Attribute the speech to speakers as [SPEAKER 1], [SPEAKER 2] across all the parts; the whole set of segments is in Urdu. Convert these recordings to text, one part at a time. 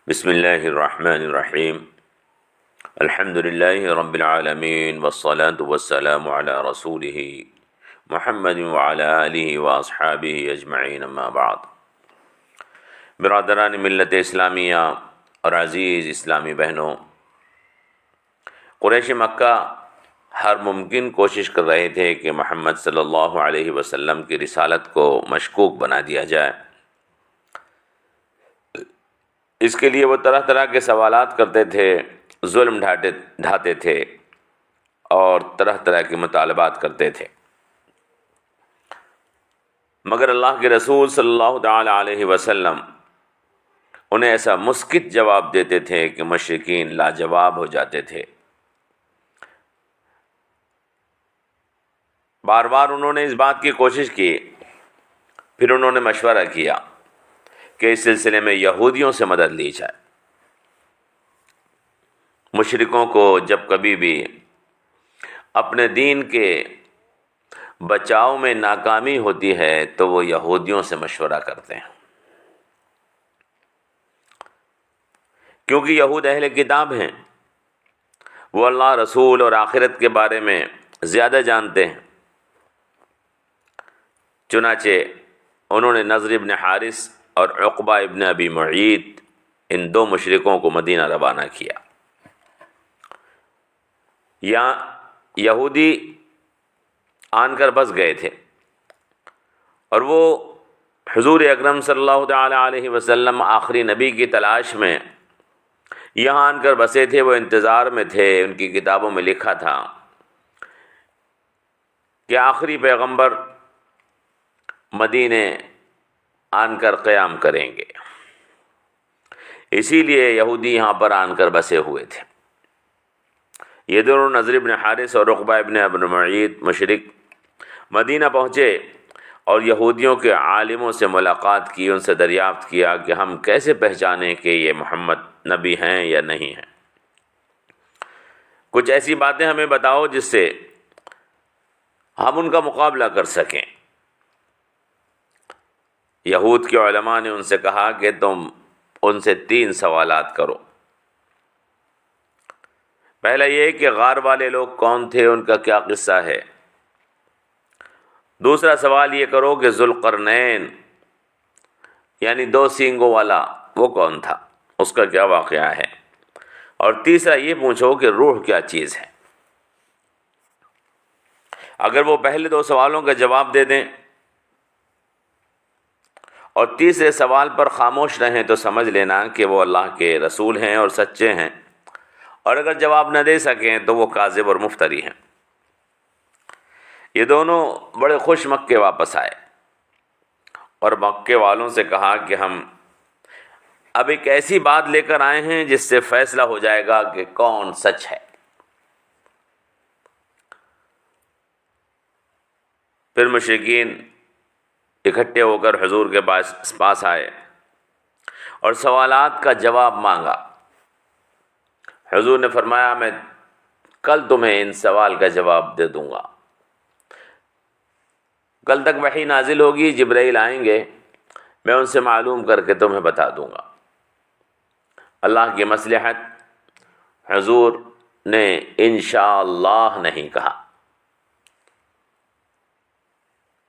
[SPEAKER 1] بسم اللہ الرحمن الرحیم الحمد للہ رب العالمین والصلاة والسلام علی رسولہ محمد وعلی آلہ واصحابہ اجمعین اما بعد۔ برادران ملت اسلامیہ اور عزیز اسلامی بہنوں، قریش مکہ ہر ممکن کوشش کر رہے تھے کہ محمد صلی اللہ علیہ وسلم کی رسالت کو مشکوک بنا دیا جائے۔ اس کے لیے وہ طرح طرح کے سوالات کرتے تھے، ظلم ڈھاتے تھے اور طرح طرح کے مطالبات کرتے تھے، مگر اللہ کے رسول صلی اللہ تعالی علیہ وسلم انہیں ایسا مسکت جواب دیتے تھے کہ مشرکین لاجواب ہو جاتے تھے۔ بار بار انہوں نے اس بات کی کوشش کی، پھر انہوں نے مشورہ کیا کہ اس سلسلے میں یہودیوں سے مدد لی جائے۔ مشرکوں کو جب کبھی بھی اپنے دین کے بچاؤ میں ناکامی ہوتی ہے تو وہ یہودیوں سے مشورہ کرتے ہیں، کیونکہ یہود اہل کتاب ہیں، وہ اللہ، رسول اور آخرت کے بارے میں زیادہ جانتے ہیں۔ چنانچہ انہوں نے نضر ابن حارث اور عقبہ ابن ابی معیط، ان دو مشرکوں کو مدینہ روانہ کیا۔ یہاں یہودی آن کر بس گئے تھے اور وہ حضور اکرم صلی اللہ تعالی علیہ وسلم آخری نبی کی تلاش میں یہاں آن کر بسے تھے۔ وہ انتظار میں تھے، ان کی کتابوں میں لکھا تھا کہ آخری پیغمبر مدینے آن کر قیام کریں گے، اسی لیے یہودی یہاں پر آن کر بسے ہوئے تھے۔ یہ دونوں نضر ابن حارث اور عقبہ ابن ابی معیط مشرک مدینہ پہنچے اور یہودیوں کے عالموں سے ملاقات کی، ان سے دریافت کیا کہ ہم کیسے پہچانیں کہ یہ محمد نبی ہیں یا نہیں ہیں، کچھ ایسی باتیں ہمیں بتاؤ جس سے ہم ان کا مقابلہ کر سکیں۔ یہود کے علماء نے ان سے کہا کہ تم ان سے 3 سوالات کرو۔ پہلا یہ کہ غار والے لوگ کون تھے، ان کا کیا قصہ ہے۔ دوسرا سوال یہ کرو کہ ذوالقرنین یعنی 2 سینگوں والا وہ کون تھا، اس کا کیا واقعہ ہے۔ اور تیسرا یہ پوچھو کہ روح کیا چیز ہے۔ اگر وہ پہلے 2 سوالوں کا جواب دے دیں اور تیسرے سوال پر خاموش رہیں تو سمجھ لینا کہ وہ اللہ کے رسول ہیں اور سچے ہیں، اور اگر جواب نہ دے سکیں تو وہ کاذب اور مفتری ہیں۔ یہ دونوں بڑے خوش مکے واپس آئے اور مکے والوں سے کہا کہ ہم اب ایک ایسی بات لے کر آئے ہیں جس سے فیصلہ ہو جائے گا کہ کون سچ ہے۔ پھر مشرکین اکٹھے ہو کر حضور کے پاس آئے اور سوالات کا جواب مانگا۔ حضور نے فرمایا میں کل تمہیں ان سوال کا جواب دے دوں گا۔ کل تک وحی نازل ہوگی، جبرائیل آئیں گے، میں ان سے معلوم کر کے تمہیں بتا دوں گا۔ اللہ کی مصلحت، حضور نے انشاءاللہ نہیں کہا۔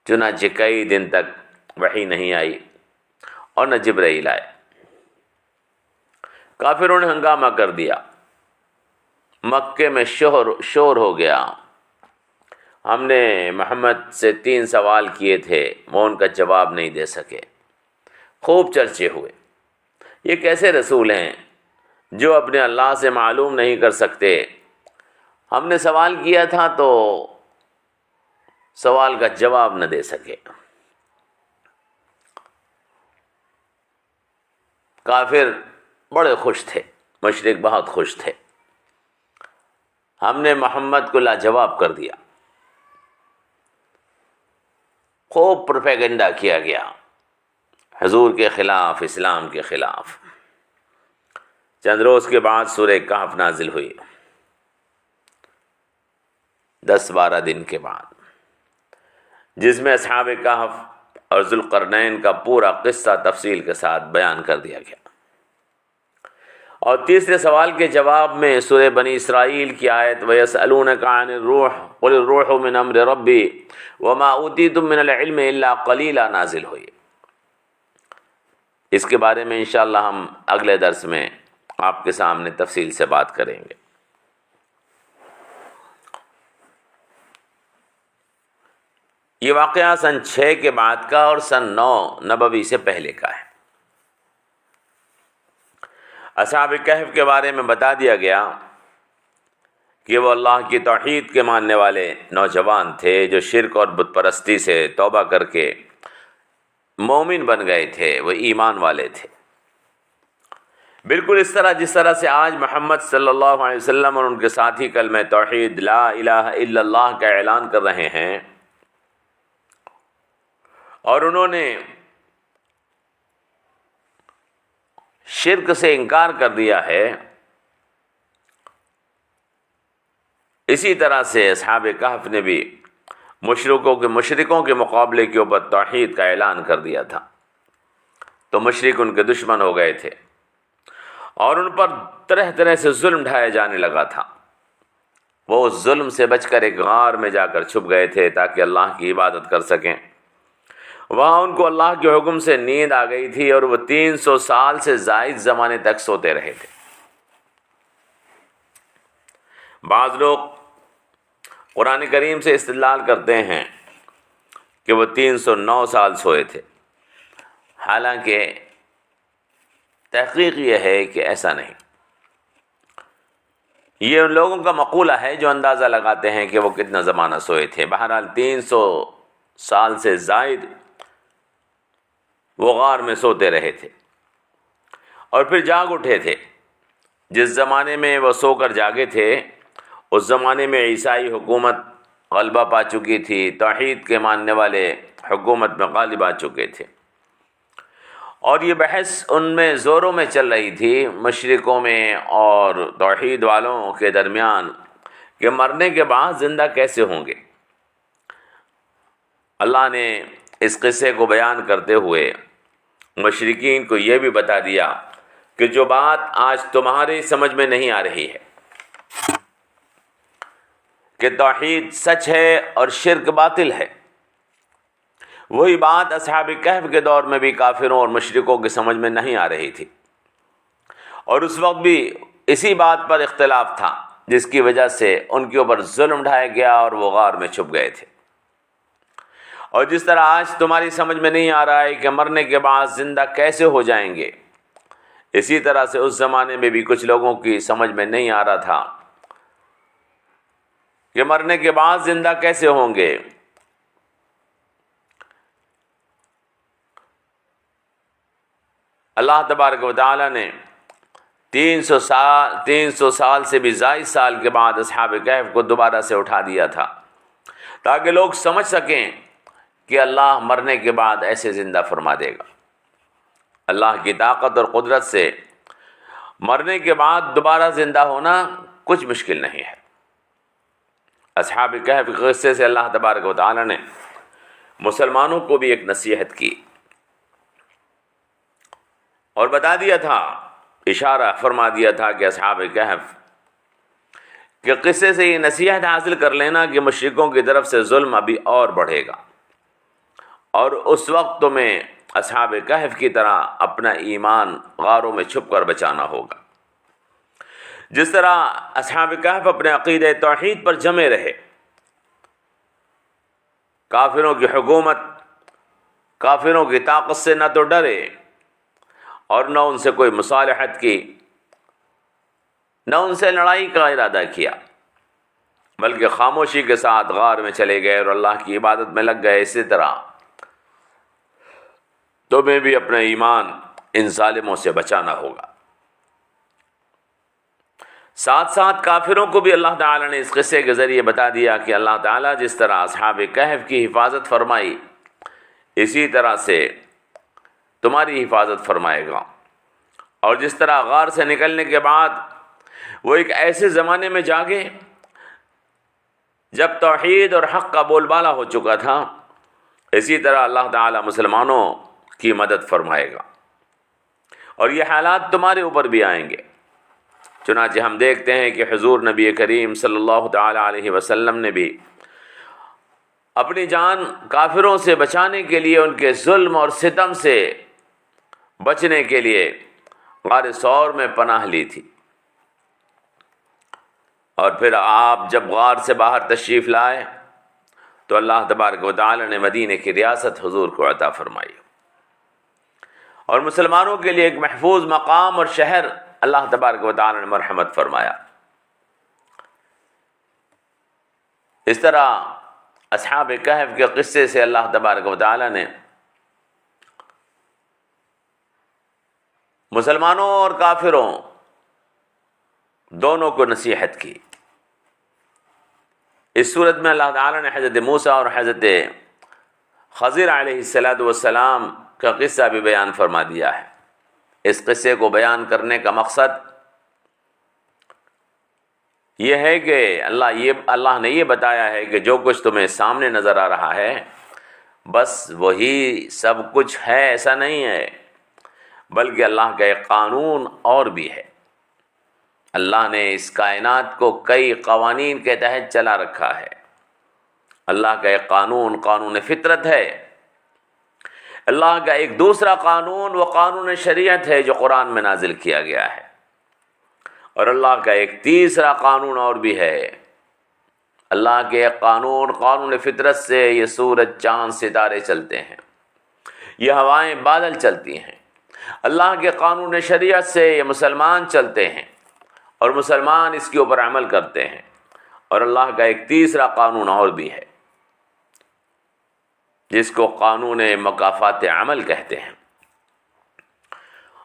[SPEAKER 1] چنانچہ کئی دن تک وحی نہیں آئی اور نہ جبرائیل آئے۔ کافروں نے ہنگامہ کر دیا، مکے میں شور ہو گیا۔ ہم نے محمد سے 3 سوال کیے تھے، وہ ان کا جواب نہیں دے سکے۔ خوب چرچے ہوئے، یہ کیسے رسول ہیں جو اپنے اللہ سے معلوم نہیں کر سکتے۔ ہم نے سوال کیا تھا تو سوال کا جواب نہ دے سکے۔ کافر بڑے خوش تھے، مشرک بہت خوش تھے۔ ہم نے محمد کو لاجواب کر دیا۔ خوب پروپیگنڈا کیا گیا حضور کے خلاف، اسلام کے خلاف۔ چند روز کے بعد سورہ کہف نازل ہوئی، 10-12 دن کے بعد، جس میں اصحاب کہف اور ذوالقرنین کا پورا قصہ تفصیل کے ساتھ بیان کر دیا گیا۔ اور تیسرے سوال کے جواب میں سورہ بنی اسرائیل کی آیت وَيَسْأَلُونَكَ عَنِ الرُّوحِ قُلِ الرُّوحُ مِنْ أَمْرِ رَبِّي وَمَا أُوتِيتُم مِّنَ الْعِلْمِ إِلَّا قَلِيلًا نازل ہوئی۔ اس کے بارے میں انشاءاللہ ہم اگلے درس میں آپ کے سامنے تفصیل سے بات کریں گے۔ یہ واقعہ سن 6 کے بعد کا اور سن 9 نبوی سے پہلے کا ہے۔ اصحاب کہف کے بارے میں بتا دیا گیا کہ وہ اللہ کی توحید کے ماننے والے نوجوان تھے جو شرک اور بت پرستی سے توبہ کر کے مومن بن گئے تھے، وہ ایمان والے تھے، بالکل اس طرح جس طرح سے آج محمد صلی اللہ علیہ وسلم اور ان کے ساتھی کلمہ توحید لا الہ الا اللہ کا اعلان کر رہے ہیں، اور انہوں نے شرک سے انکار کر دیا ہے، اسی طرح سے اصحاب کہف نے بھی مشرکوں کے مقابلے کے اوپر توحید کا اعلان کر دیا تھا، تو مشرک ان کے دشمن ہو گئے تھے اور ان پر طرح طرح سے ظلم ڈھایا جانے لگا تھا۔ وہ اس ظلم سے بچ کر ایک غار میں جا کر چھپ گئے تھے تاکہ اللہ کی عبادت کر سکیں۔ وہاں ان کو اللہ کے حکم سے نیند آ گئی تھی اور وہ 300 سال سے زائد زمانے تک سوتے رہے تھے۔ بعض لوگ قرآن کریم سے استدلال کرتے ہیں کہ وہ 309 سال سوئے تھے، حالانکہ تحقیق یہ ہے کہ ایسا نہیں۔ یہ ان لوگوں کا مقولہ ہے جو اندازہ لگاتے ہیں کہ وہ کتنا زمانہ سوئے تھے۔ بہرحال 300 سال سے زائد وہ غار میں سوتے رہے تھے اور پھر جاگ اٹھے تھے۔ جس زمانے میں وہ سو کر جاگے تھے اس زمانے میں عیسائی حکومت غلبہ پا چکی تھی، توحید کے ماننے والے حکومت میں غالب آ چکے تھے، اور یہ بحث ان میں زوروں میں چل رہی تھی، مشرکوں میں اور توحید والوں کے درمیان، کہ مرنے کے بعد زندہ کیسے ہوں گے۔ اللہ نے اس قصے کو بیان کرتے ہوئے مشرکین کو یہ بھی بتا دیا کہ جو بات آج تمہاری سمجھ میں نہیں آ رہی ہے کہ توحید سچ ہے اور شرک باطل ہے، وہی بات اصحاب کہف کے دور میں بھی کافروں اور مشرکوں کی سمجھ میں نہیں آ رہی تھی، اور اس وقت بھی اسی بات پر اختلاف تھا جس کی وجہ سے ان کے اوپر ظلم ڈھایا گیا اور وہ غار میں چھپ گئے تھے۔ اور جس طرح آج تمہاری سمجھ میں نہیں آ رہا ہے کہ مرنے کے بعد زندہ کیسے ہو جائیں گے، اسی طرح سے اس زمانے میں بھی کچھ لوگوں کی سمجھ میں نہیں آ رہا تھا کہ مرنے کے بعد زندہ کیسے ہوں گے۔ اللہ تبارک و تعالی نے 300 سال سے بھی زائد سال کے بعد اصحاب کہف کو دوبارہ سے اٹھا دیا تھا تاکہ لوگ سمجھ سکیں کہ اللہ مرنے کے بعد ایسے زندہ فرما دے گا۔ اللہ کی طاقت اور قدرت سے مرنے کے بعد دوبارہ زندہ ہونا کچھ مشکل نہیں ہے۔ اصحاب کہف کے قصے سے اللہ تبارک و تعالی نے مسلمانوں کو بھی ایک نصیحت کی اور بتا دیا تھا، اشارہ فرما دیا تھا کہ اصحاب کہف کے قصے سے یہ نصیحت حاصل کر لینا کہ مشرکوں کی طرف سے ظلم ابھی اور بڑھے گا، اور اس وقت تمہیں اصحاب کہف کی طرح اپنا ایمان غاروں میں چھپ کر بچانا ہوگا۔ جس طرح اصحاب کہف اپنے عقیدہ توحید پر جمے رہے، کافروں کی حکومت، کافروں کی طاقت سے نہ تو ڈرے اور نہ ان سے کوئی مصالحت کی، نہ ان سے لڑائی کا ارادہ کیا، بلکہ خاموشی کے ساتھ غار میں چلے گئے اور اللہ کی عبادت میں لگ گئے۔ اسی طرح تمہیں بھی اپنا ایمان ان ظالموں سے بچانا ہوگا۔ ساتھ ساتھ کافروں کو بھی اللہ تعالیٰ نے اس قصے کے ذریعے بتا دیا کہ اللہ تعالیٰ جس طرح اصحاب کہف کی حفاظت فرمائی، اسی طرح سے تمہاری حفاظت فرمائے گا، اور جس طرح غار سے نکلنے کے بعد وہ ایک ایسے زمانے میں جاگے جب توحید اور حق کا بول بالا ہو چکا تھا، اسی طرح اللہ تعالیٰ مسلمانوں کی مدد فرمائے گا، اور یہ حالات تمہارے اوپر بھی آئیں گے۔ چنانچہ ہم دیکھتے ہیں کہ حضور نبی کریم صلی اللہ تعالی علیہ وسلم نے بھی اپنی جان کافروں سے بچانے کے لیے، ان کے ظلم اور ستم سے بچنے کے لیے غار ثور میں پناہ لی تھی، اور پھر آپ جب غار سے باہر تشریف لائے تو اللہ تبارک و تعالی نے مدینے کی ریاست حضور کو عطا فرمائی، اور مسلمانوں کے لیے ایک محفوظ مقام اور شہر اللہ تبارک و تعالی نے مرحمت فرمایا۔ اس طرح اصحاب کہف کے قصے سے اللہ تبارک و تعالی نے مسلمانوں اور کافروں دونوں کو نصیحت کی۔ اس صورت میں اللہ تعالی نے حضرت موسیٰ اور حضرت خضر علیہ السلام کا قصہ بھی بیان فرما دیا ہے۔ اس قصے کو بیان کرنے کا مقصد یہ ہے کہ اللہ نے یہ بتایا ہے کہ جو کچھ تمہیں سامنے نظر آ رہا ہے بس وہی سب کچھ ہے، ایسا نہیں ہے، بلکہ اللہ کا ایک قانون اور بھی ہے۔ اللہ نے اس کائنات کو کئی قوانین کے تحت چلا رکھا ہے۔ اللہ کا ایک قانون فطرت ہے۔ اللہ کا ایک دوسرا قانون وہ قانون شریعت ہے جو قرآن میں نازل کیا گیا ہے، اور اللہ کا ایک تیسرا قانون اور بھی ہے۔ اللہ کے ایک قانون فطرت سے یہ سورج چاند ستارے چلتے ہیں، یہ ہوائیں بادل چلتی ہیں۔ اللہ کے قانون شریعت سے یہ مسلمان چلتے ہیں اور مسلمان اس کے اوپر عمل کرتے ہیں، اور اللہ کا ایک تیسرا قانون اور بھی ہے جس کو قانون مکافات عمل کہتے ہیں،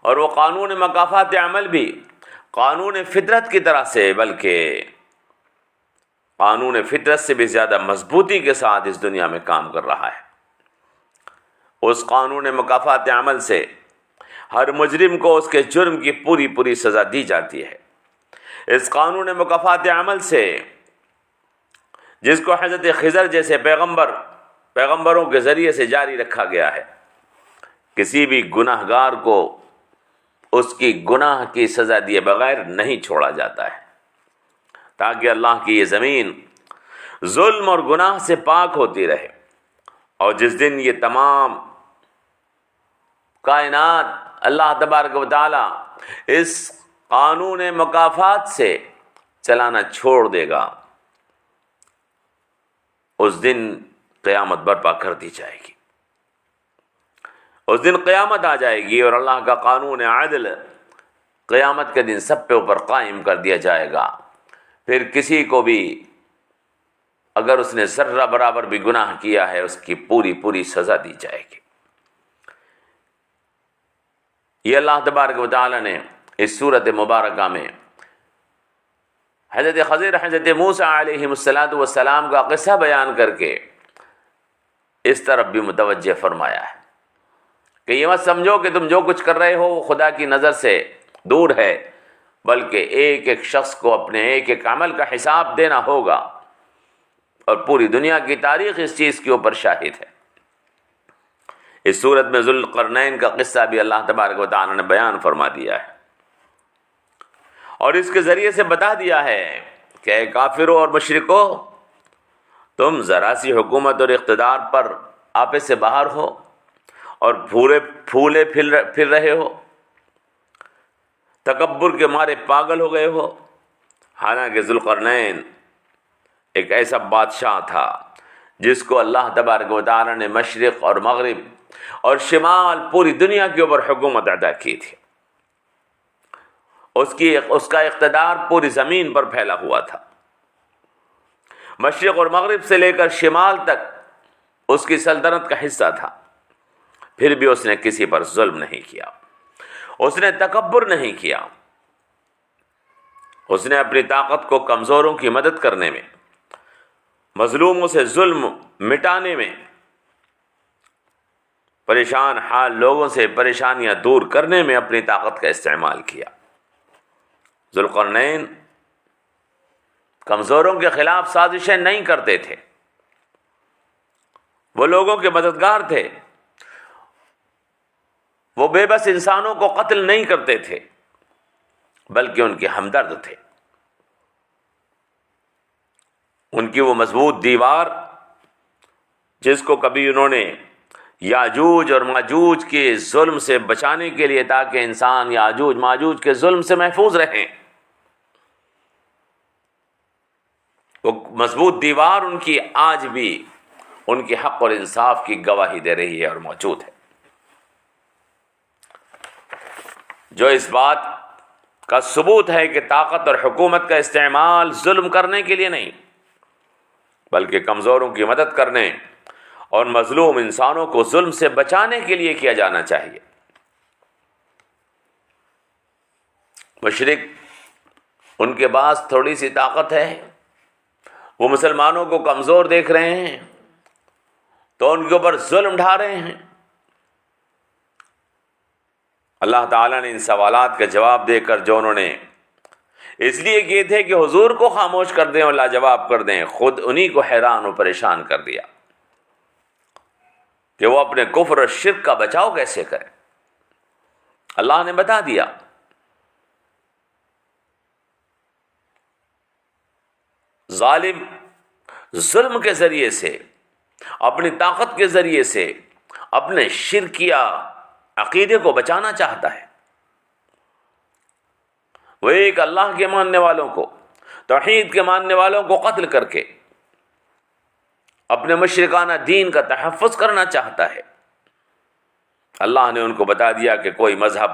[SPEAKER 1] اور وہ قانون مکافات عمل بھی قانون فطرت کی طرح سے، بلکہ قانون فطرت سے بھی زیادہ مضبوطی کے ساتھ اس دنیا میں کام کر رہا ہے۔ اس قانون مکافات عمل سے ہر مجرم کو اس کے جرم کی پوری سزا دی جاتی ہے۔ اس قانون مکافات عمل سے جس کو حضرت خضر جیسے پیغمبروں کے ذریعے سے جاری رکھا گیا ہے، کسی بھی گناہ گار کو اس کی گناہ کی سزا دیے بغیر نہیں چھوڑا جاتا ہے، تاکہ اللہ کی یہ زمین ظلم اور گناہ سے پاک ہوتی رہے۔ اور جس دن یہ تمام کائنات اللہ تبارک و تعالی اس قانون مکافات سے چلانا چھوڑ دے گا، اس دن قیامت برپا کر دی جائے گی۔ اس دن قیامت آ جائے گی اور اللہ کا قانون عدل قیامت کے دن سب پہ اوپر قائم کر دیا جائے گا۔ پھر کسی کو بھی اگر اس نے ذرہ برابر بھی گناہ کیا ہے اس کی پوری سزا دی جائے گی۔ یہ اللہ تبارک و تعالی نے اس سورت مبارکہ میں حضرت خضر حضرت موسیٰ علیہ السلام کا قصہ بیان کر کے اس طرف بھی متوجہ فرمایا ہے کہ یہ مت سمجھو کہ تم جو کچھ کر رہے ہو وہ خدا کی نظر سے دور ہے، بلکہ ایک ایک شخص کو اپنے ایک ایک عمل کا حساب دینا ہوگا، اور پوری دنیا کی تاریخ اس چیز کے اوپر شاہد ہے۔ اس صورت میں ذوالقرنین کا قصہ بھی اللہ تبارک و تعالی نے بیان فرما دیا ہے، اور اس کے ذریعے سے بتا دیا ہے کہ اے کافروں اور مشرکوں، تم ذرا سی حکومت اور اقتدار پر آپے سے باہر ہو اور پھولے پھر رہے ہو، تکبر کے مارے پاگل ہو گئے ہو۔ حالانکہ ذوالقرنین ایک ایسا بادشاہ تھا جس کو اللہ تبارک و تعالی نے مشرق اور مغرب اور شمال پوری دنیا کے اوپر حکومت ادا کی تھی۔ اس کا اقتدار پوری زمین پر پھیلا ہوا تھا، مشرق اور مغرب سے لے کر شمال تک اس کی سلطنت کا حصہ تھا۔ پھر بھی اس نے کسی پر ظلم نہیں کیا، اس نے تکبر نہیں کیا، اس نے اپنی طاقت کو کمزوروں کی مدد کرنے میں، مظلوموں سے ظلم مٹانے میں، پریشان حال لوگوں سے پریشانیاں دور کرنے میں اپنی طاقت کا استعمال کیا۔ ذوالقرنین کمزوروں کے خلاف سازشیں نہیں کرتے تھے، وہ لوگوں کے مددگار تھے، وہ بے بس انسانوں کو قتل نہیں کرتے تھے، بلکہ ان کے ہمدرد تھے. ان کی وہ مضبوط دیوار جس کو کبھی انہوں نے یاجوج اور ماجوج کے ظلم سے بچانے کے لیے، تاکہ انسان یاجوج ماجوج کے ظلم سے محفوظ رہیں، وہ مضبوط دیوار ان کی آج بھی ان کے حق اور انصاف کی گواہی دے رہی ہے اور موجود ہے، جو اس بات کا ثبوت ہے کہ طاقت اور حکومت کا استعمال ظلم کرنے کے لیے نہیں، بلکہ کمزوروں کی مدد کرنے اور مظلوم انسانوں کو ظلم سے بچانے کے لیے کیا جانا چاہیے. مشرک ان کے پاس تھوڑی سی طاقت ہے، وہ مسلمانوں کو کمزور دیکھ رہے ہیں تو ان کے اوپر ظلم ڈھا رہے ہیں. اللہ تعالیٰ نے ان سوالات کا جواب دے کر جو انہوں نے اس لیے کیے تھے کہ حضور کو خاموش کر دیں اور لاجواب کر دیں، خود انہی کو حیران و پریشان کر دیا کہ وہ اپنے کفر اور شرک کا بچاؤ کیسے کریں. اللہ نے بتا دیا. ظالم ظلم کے ذریعے سے، اپنی طاقت کے ذریعے سے اپنے شرکیہ عقیدے کو بچانا چاہتا ہے. وہ ایک اللہ کے ماننے والوں کو، توحید کے ماننے والوں کو قتل کر کے اپنے مشرکانہ دین کا تحفظ کرنا چاہتا ہے. اللہ نے ان کو بتا دیا کہ کوئی مذہب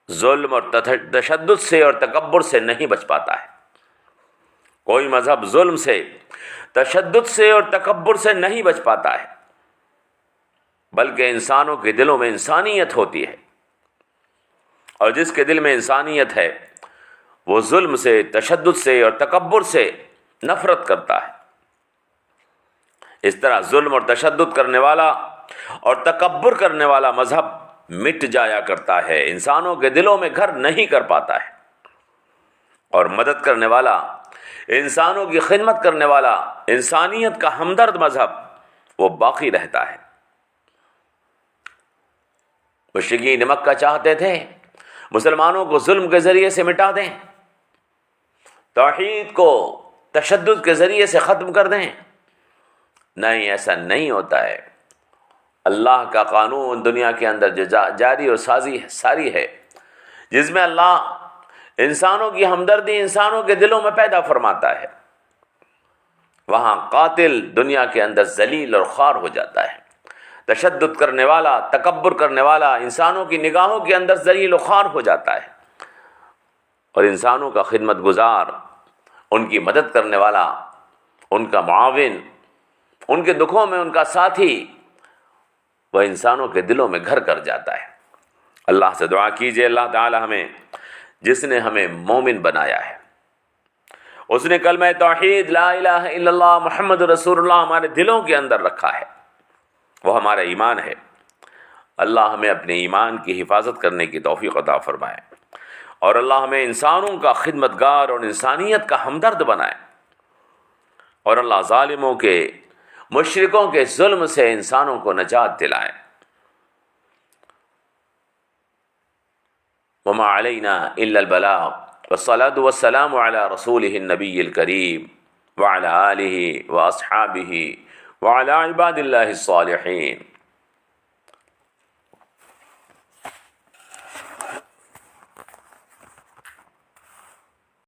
[SPEAKER 1] ظلم اور تشدد سے اور تکبر سے نہیں بچ پاتا ہے. کوئی مذہب ظلم سے، تشدد سے اور تکبر سے نہیں بچ پاتا ہے، بلکہ انسانوں کے دلوں میں انسانیت ہوتی ہے، اور جس کے دل میں انسانیت ہے وہ ظلم سے، تشدد سے اور تکبر سے نفرت کرتا ہے. اس طرح ظلم اور تشدد کرنے والا اور تکبر کرنے والا مذہب مٹ جایا کرتا ہے، انسانوں کے دلوں میں گھر نہیں کر پاتا ہے. اور مدد کرنے والا، انسانوں کی خدمت کرنے والا، انسانیت کا ہمدرد مذہب وہ باقی رہتا ہے. مشرکین مکہ چاہتے تھے مسلمانوں کو ظلم کے ذریعے سے مٹا دیں، توحید کو تشدد کے ذریعے سے ختم کر دیں. نہیں، ایسا نہیں ہوتا ہے. اللہ کا قانون دنیا کے اندر جو جاری اور ساری ہے، جس میں اللہ انسانوں کی ہمدردی انسانوں کے دلوں میں پیدا فرماتا ہے، وہاں قاتل دنیا کے اندر ذلیل اور خوار ہو جاتا ہے. تشدد کرنے والا، تکبر کرنے والا انسانوں کی نگاہوں کے اندر ذلیل و خوار ہو جاتا ہے، اور انسانوں کا خدمت گزار، ان کی مدد کرنے والا، ان کا معاون، ان کے دکھوں میں ان کا ساتھی، وہ انسانوں کے دلوں میں گھر کر جاتا ہے. اللہ سے دعا کیجئے اللہ تعالی ہمیں، جس نے ہمیں مومن بنایا ہے، اس نے کلمہ توحید لا الہ الا اللہ محمد رسول اللہ ہمارے دلوں کے اندر رکھا ہے، وہ ہمارا ایمان ہے. اللہ ہمیں اپنے ایمان کی حفاظت کرنے کی توفیق عطا فرمائے، اور اللہ ہمیں انسانوں کا خدمتگار اور انسانیت کا ہمدرد بنائے، اور اللہ ظالموں کے، مشرکوں کے ظلم سے انسانوں کو نجات دلائے. وما علینا الا البلاغ والصلاة والسلام علی رسولہ النبی الکریم وعلی آلہ واصحابہ وعلی عباد اللہ الصالحین.